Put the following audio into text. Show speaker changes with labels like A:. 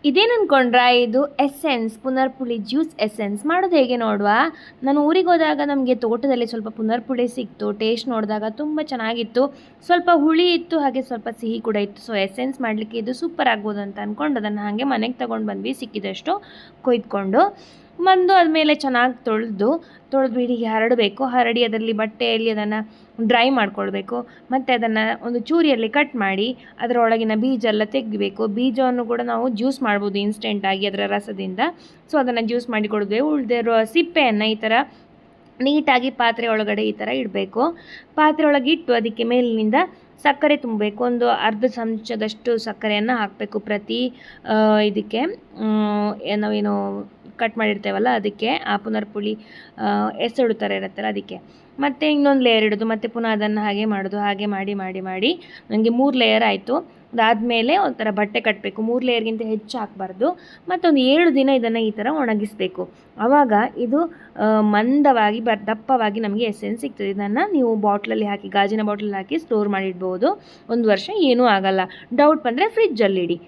A: ಇದೇನು ಅನ್ಕೊಂಡ್ರಾ, ಇದು essence ಪುನರ್ಪುಳಿ juice essence ಮಾಡೋದು ಹೇಗೆ ನೋಡುವ. ನಾನು ಊರಿಗೆ ಹೋದಾಗ ನಮಗೆ ತೋಟದಲ್ಲಿ ಸ್ವಲ್ಪ ಪುನರ್ಪುಳಿ ಸಿಕ್ತು. ಟೇಸ್ಟ್ ನೋಡಿದಾಗ ತುಂಬ ಚೆನ್ನಾಗಿತ್ತು, ಸ್ವಲ್ಪ ಹುಳಿ ಇತ್ತು, ಹಾಗೆ ಸ್ವಲ್ಪ ಸಿಹಿ ಕೂಡ ಇತ್ತು. ಸೊ ಎಸೆನ್ಸ್ ಮಾಡಲಿಕ್ಕೆ ಇದು ಸೂಪರ್ ಆಗ್ಬೋದು ಅಂತ ಅಂದ್ಕೊಂಡು ಅದನ್ನು ಹಾಗೆ ಮನೆಗೆ ತೊಗೊಂಡು ಬಂದ್ವಿ, ಸಿಕ್ಕಿದಷ್ಟು ಕೊಯ್ದುಕೊಂಡು ಆದಮೇಲೆ ಚೆನ್ನಾಗಿ ತೊಳೆದು ಹರಡಿ ಅದರಲ್ಲಿ ಬಟ್ಟೆಯಲ್ಲಿ ಅದನ್ನು ಡ್ರೈ ಮಾಡ್ಕೊಳ್ಬೇಕು. ಮತ್ತು ಅದನ್ನು ಒಂದು ಚೂರಿಯಲ್ಲಿ ಕಟ್ ಮಾಡಿ ಅದರೊಳಗಿನ ಬೀಜ ಎಲ್ಲ ತೆಗಿಬೇಕು. ಬೀಜವನ್ನು ಕೂಡ ನಾವು ಜ್ಯೂಸ್ ಮಾಡ್ಬೋದು ಇನ್ಸ್ಟೆಂಟಾಗಿ ಅದರ ರಸದಿಂದ. ಸೊ ಅದನ್ನು ಜ್ಯೂಸ್ ಮಾಡಿ ಕೊಡೋದು. ಉಳಿದಿರೋ ಸಿಪ್ಪೆಯನ್ನು ಈ ಥರ ನೀಟಾಗಿ ಪಾತ್ರೆ ಒಳಗಡೆ ಈ ಥರ ಇಡಬೇಕು. ಪಾತ್ರೆ ಒಳಗೆ ಇಟ್ಟು ಅದಕ್ಕೆ ಮೇಲಿನಿಂದ ಸಕ್ಕರೆ ತುಂಬಬೇಕು. ಒಂದು ಅರ್ಧ ಚಮಚದಷ್ಟು ಸಕ್ಕರೆಯನ್ನು ಹಾಕಬೇಕು ಪ್ರತಿ ಇದಕ್ಕೆ ನಾವೇನು ಕಟ್ ಮಾಡಿರ್ತೇವಲ್ಲ ಅದಕ್ಕೆ, ಆ ಪುನರ್ಪುಳಿ ಎಸಳು ಥರ ಇರುತ್ತಲ್ಲ ಅದಕ್ಕೆ. ಮತ್ತು ಇನ್ನೊಂದು ಲೇಯರ್ ಇಡೋದು, ಮತ್ತು ಪುನಃ ಅದನ್ನು ಹಾಗೆ ಮಾಡೋದು. ಹಾಗೆ ಮಾಡಿ ನನಗೆ 3 ಲೇಯರ್ ಆಯಿತು. ಅದಾದಮೇಲೆ ಒಂಥರ ಬಟ್ಟೆ ಕಟ್ಟಬೇಕು. 3 ಲೇಯರ್ಗಿಂತ ಹೆಚ್ಚು ಹಾಕಬಾರ್ದು. ಮತ್ತೊಂದು 7 ದಿನ ಇದನ್ನು ಈ ಥರ ಒಣಗಿಸಬೇಕು. ಆವಾಗ ಇದು ಮಂದವಾಗಿ ದಪ್ಪವಾಗಿ ನಮಗೆ ಎಸೆನ್ಸ್ ಸಿಗ್ತದೆ. ಇದನ್ನು ನೀವು ಬಾಟ್ಲಲ್ಲಿ ಹಾಕಿ, ಗಾಜಿನ ಬಾಟ್ಲಲ್ಲಿ ಹಾಕಿ ಸ್ಟೋರ್ ಮಾಡಿಡ್ಬೋದು. 1 ವರ್ಷ ಏನೂ ಆಗಲ್ಲ. ಡೌಟ್ ಬಂದರೆ ಫ್ರಿಜ್ಜಲ್ಲಿಡಿ.